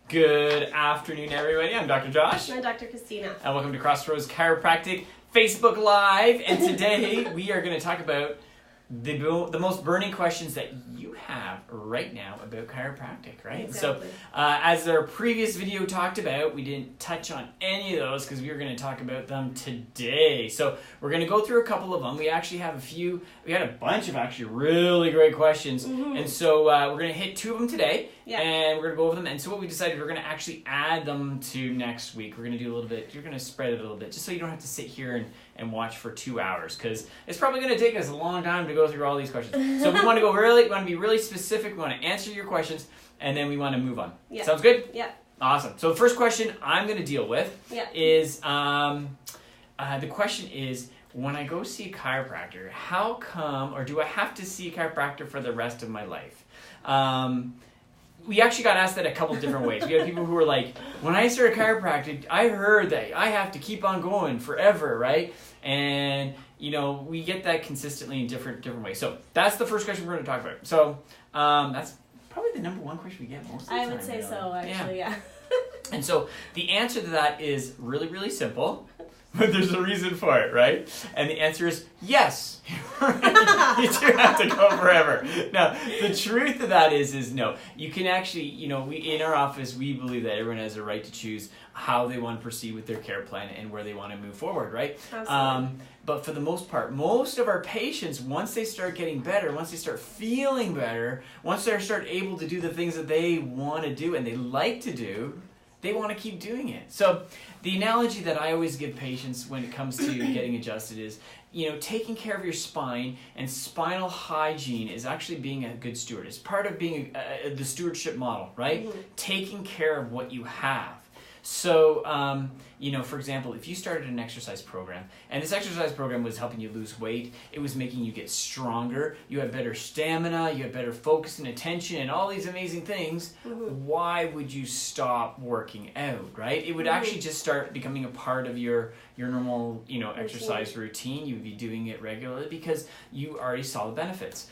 Good afternoon, everybody. I'm Dr. Josh. And I'm Dr. Kristina. And welcome to Crossroads Chiropractic Facebook Live. And today we are going to talk about the most burning questions that you have right now about chiropractic, right? Exactly. So as our previous video talked about, we didn't touch on any of those because we were going to talk about them today. So we're going to go through a couple of them. We actually have we had a bunch of actually really great questions. Mm-hmm. And so we're going to hit two of them today. Yeah. And we're going to go over them. And so what we decided, we're going to actually add them to next week. We're going to do a little bit, you're going to spread it a little bit, just so you don't have to sit here and watch for 2 hours, because it's probably going to take us a long time to go through all these questions. So we want to be really specific. We want to answer your questions, and then we want to move on. Yeah. Sounds good? Yeah. Awesome. So the first question I'm going to deal with is, the question is, when I go see a chiropractor, how come, or do I have to see a chiropractor for the rest of my life? We actually got asked that a couple different ways. We had people who were like, when I started chiropractic, I heard that I have to keep on going forever, right? And, you know, we get that consistently in different ways. So that's the first question we're going to talk about. So that's probably the number one question we get most of the time. I would say so, actually, yeah. And so the answer to that is really, really simple. But there's a reason for it, right? And the answer is yes. You do have to go forever. Now, the truth of that is no. You can actually, you know, in our office, we believe that everyone has a right to choose how they want to proceed with their care plan and where they want to move forward, right? Absolutely. But for the most part, most of our patients, once they start getting better, once they start feeling better, once they start able to do the things that they want to do and they like to do, they want to keep doing it. So the analogy that I always give patients when it comes to getting adjusted is, you know, taking care of your spine and spinal hygiene is actually being a good steward. It's part of being the stewardship model, right? Mm-hmm. Taking care of what you have. So, you know, for example, if you started an exercise program, and this exercise program was helping you lose weight, it was making you get stronger, you had better stamina, you had better focus and attention, and all these amazing things, why would you stop working out, right? It would actually just start becoming a part of your normal, you know, exercise routine. You would be doing it regularly because you already saw the benefits.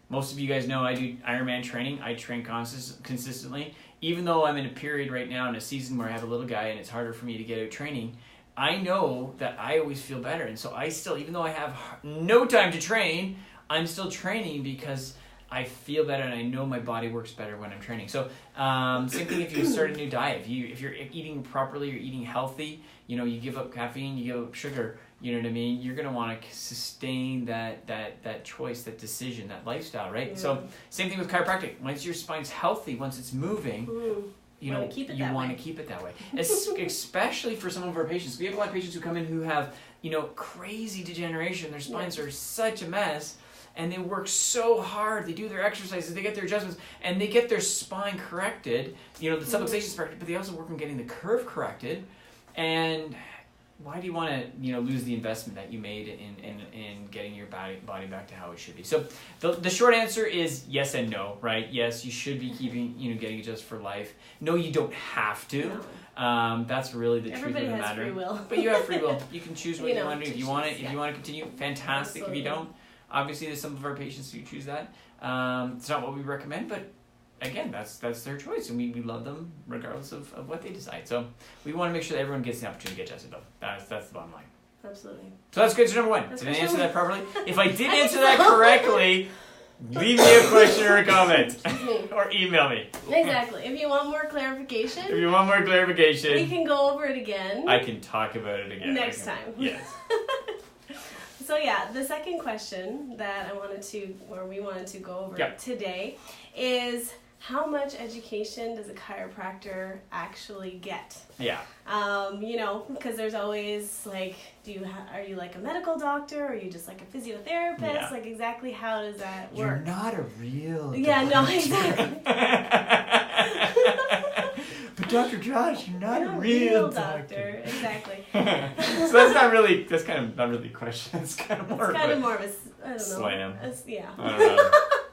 Most of you guys know I do Ironman training. I train consistently. Even though I'm in a period right now in a season where I have a little guy and it's harder for me to get out training, I know that I always feel better. And so I still, even though I have no time to train, I'm still training because I feel better and I know my body works better when I'm training. So same thing if you start a new diet. If you're eating properly, you're eating healthy, you know, you give up caffeine, you give up sugar, you know what I mean? You're going to want to sustain that choice, that decision, that lifestyle, right? Yeah. So same thing with chiropractic. Once your spine's healthy, once it's moving, you want to keep it that way. Especially for some of our patients. We have a lot of patients who come in who have, you know, crazy degeneration. Their spines are such a mess. And they work so hard. They do their exercises, they get their adjustments, and they get their spine corrected. You know, the subluxation is corrected, but they also work on getting the curve corrected. And why do you want to, you know, lose the investment that you made in getting your body back to how it should be? So the short answer is yes and no, right? Yes, you should be keeping, you know, getting adjusted for life. No, you don't have to. No. That's really the truth of the matter. Everybody has free will. But you have free will. You can choose what you want to do. If you want it, if you want to continue, fantastic. Absolutely. If you don't, obviously there's some of our patients who choose that. It's not what we recommend, but again, that's their choice, and we love them regardless of what they decide. So we want to make sure that everyone gets the opportunity to get adjusted, though. That's the bottom line. Absolutely. So that's good. So number one, did I answer that properly? If I did answer that correctly, leave me a question or a comment. Or email me. Exactly. If you want more clarification. We can go over it again. I can talk about it again. Next time. Yes. So yeah, the second question that we wanted to go over today is, how much education does a chiropractor actually get? Yeah. You know, because there's always like, are you like a medical doctor? Or are you just like a physiotherapist? Yeah. Like, exactly how does that work? You're not a real doctor. Yeah, no, exactly. But Dr. Josh, you're not a real doctor. Exactly. So that's kind of not really a question. It's kind of more of a I don't know. Slam. Yeah. I don't know.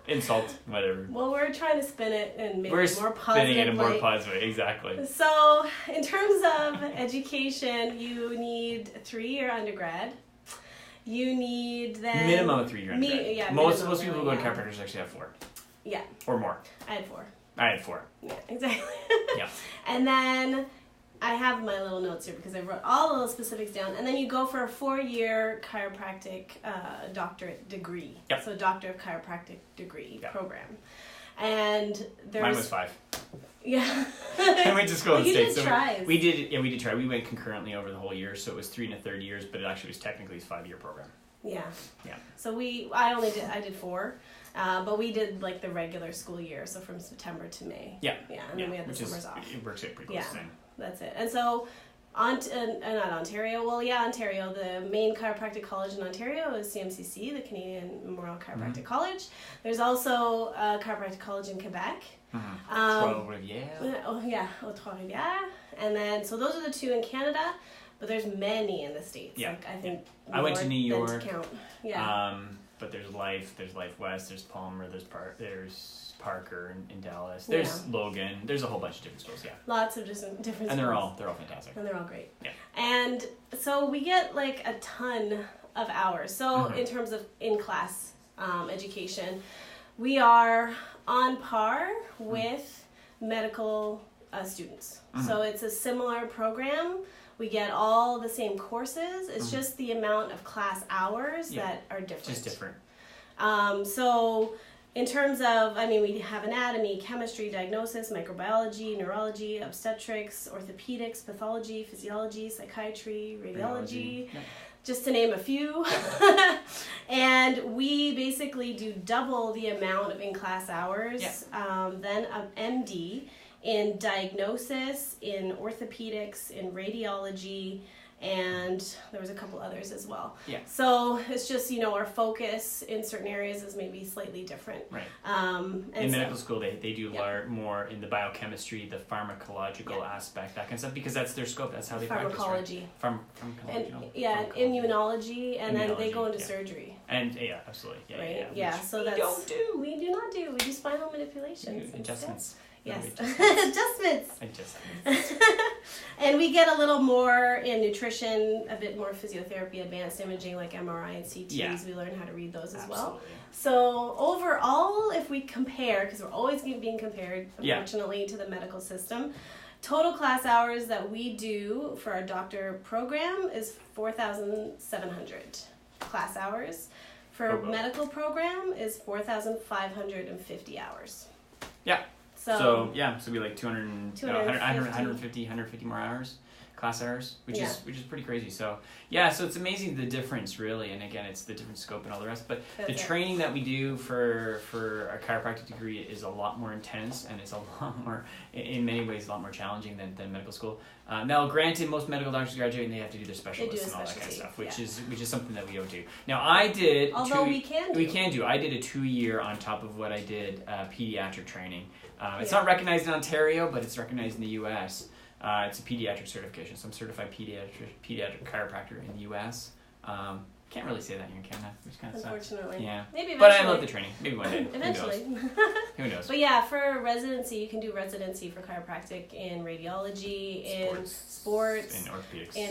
Insult, whatever. Well, we're trying to spin it and make it more positive. Spinning it in a more positive way, exactly. So, in terms of education, you need 3-year undergrad. You need then minimum of 3-year undergrad. Most people who go to chiropractors actually have 4. Yeah. Or more. I had 4. I had 4. Yeah, exactly. Yeah. And then I have my little notes here because I wrote all the little specifics down. And then you go for a 4-year chiropractic doctorate degree. Yep. So Doctor of Chiropractic degree Yep. program. And there's... Mine was 5. Yeah. I went to school in the States. You did tries. We did try. We went concurrently over the whole year, so it was 3 and a third years, but it actually was technically a 5-year program. Yeah. Yeah. So I did 4. But we did like the regular school year, so from September to May. Yeah. Yeah, and then we had the summers off. It works out pretty close to the same. That's it. And so, not Ontario. Well, yeah, Ontario. The main chiropractic college in Ontario is CMCC, the Canadian Memorial Chiropractic College. There's also a chiropractic college in Quebec. Trois-Rivières. Oh yeah, Trois-Rivières. And then, so those are the 2 in Canada, but there's many in the States. Yeah. Like, I think I went to New York. To count. Yeah. But there's Life West, there's Palmer, there's Parker in Dallas, there's Logan, there's a whole bunch of different schools, yeah. Lots of different schools. And they're all fantastic. And they're all great. Yeah. And so we get like a ton of hours. So in terms of in-class education, we are on par with medical students. So it's a similar program. We get all the same courses. It's just the amount of class hours that are different. Just different. So in terms of, we have anatomy, chemistry, diagnosis, microbiology, neurology, obstetrics, orthopedics, pathology, physiology, psychiatry, radiology. Just to name a few. And we basically do double the amount of in-class hours than an MD in diagnosis, in orthopedics, in radiology, and there was a couple others as well. Yeah. So it's just, our focus in certain areas is maybe slightly different. Right. And in medical school, they do learn more in the biochemistry, the pharmacological aspect, that kind of stuff, because that's their scope. That's how they pharmacology. Practice. Pharmacology. And immunology, and then they go into surgery. And absolutely. Yeah. So that's we do not do. We do spinal manipulations. Adjustments. Yes. Adjustments. And we get a little more in nutrition, a bit more physiotherapy, advanced imaging like MRI and CTs. Yeah. We learn how to read those as well. So overall, if we compare, because we're always being compared, unfortunately, to the medical system, total class hours that we do for our doctor program is 4,700 class hours. For medical program is 4,550 hours. Yeah. So it'd be like 150 more hours, class hours, which is pretty crazy. So so it's amazing the difference, really. And again, it's the different scope and all the rest. But the training that we do for a chiropractic degree is a lot more intense, and it's a lot more, in many ways, a lot more challenging than medical school. Now, granted, most medical doctors graduate and they have to do their specialists and all that kind of stuff, which is something that we don't do. Now, I did. Although we can do. I did a 2-year on top of what I did pediatric training. It's not recognized in Ontario, but it's recognized in the U.S. It's a pediatric certification, so I'm certified pediatric chiropractor in the U.S. Can't really say that here in Canada, which kind of sucks. Unfortunately. Yeah. Maybe eventually. But I love the training. Maybe one day. Eventually. Who knows? But yeah, for residency, you can do residency for chiropractic in radiology, in sports, in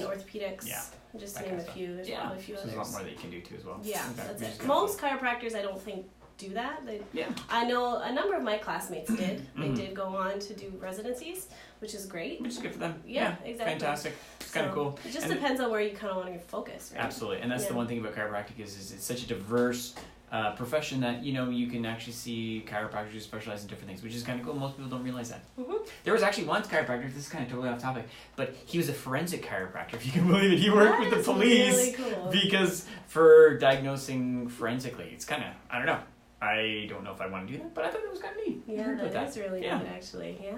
orthopedics. Yeah. Just to name a few. There's probably a few others. There's a lot more that you can do too as well. Yeah, that's it. Most chiropractors, I don't think, do that. I know a number of my classmates did. They did go on to do residencies, which is great. Which is good for them. Yeah, exactly. Fantastic. It's kind of cool. It just depends on where you kind of want to focus, right? Absolutely. And that's the one thing about chiropractic is it's such a diverse profession that, you can actually see chiropractors who specialize in different things, which is kind of cool. Most people don't realize that. There was actually one chiropractor, this is kind of totally off topic, but he was a forensic chiropractor, if you can believe it. He worked with the police really cool. because for diagnosing forensically, it's kind of, I don't know. I don't know if I want to do that, but I thought that was kind of neat. Yeah, that's really neat, actually. Yeah.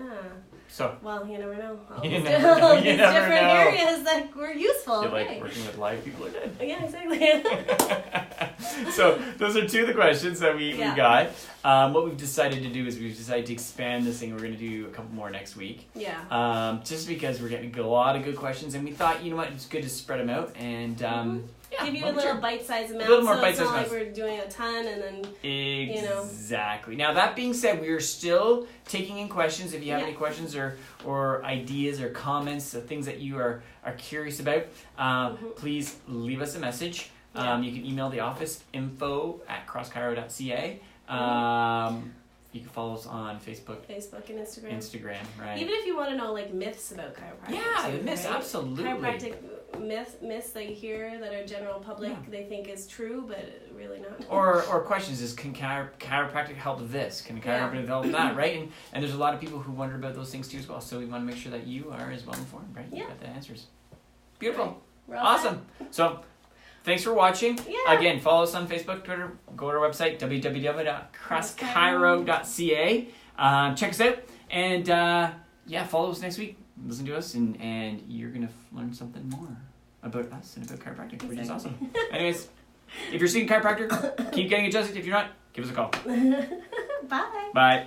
So. Well, you never know. You never know. These different areas that were useful. You're like working with live people are dead. Yeah, exactly. So those are 2 of the questions that we got. What we've decided to do is we've decided to expand this thing. We're going to do a couple more next week. Yeah. Just because we're getting a lot of good questions, and we thought, you know what, it's good to spread them out and. Give you a little bite-sized amount, a little more so bite-sized it's not like we're doing a ton and then, Exactly. Now, that being said, we are still taking in questions. If you have any questions or ideas or comments, things that you are curious about, please leave us a message. You can email the office, info@crosschiro.ca. You can follow us on Facebook and Instagram. Instagram, right? Even if you want to know like myths about chiropractic. Yeah, too, the myths, right? absolutely. Chiropractic myths that you hear that are general public, they think is true, but really not. Or questions is, can chiropractic help this? Can chiropractic help that, right? And there's a lot of people who wonder about those things too as well. So we want to make sure that you are as well informed, right? You got the answers. Beautiful. Right. Awesome. So thanks for watching. Yeah. Again, follow us on Facebook, Twitter. Go to our website, www.crosschiro.ca. Check us out. And follow us next week. Listen to us, and you're going to learn something more about us and about chiropractic, which is awesome. Anyways, if you're seeing chiropractor, keep getting adjusted. If you're not, give us a call. Bye. Bye.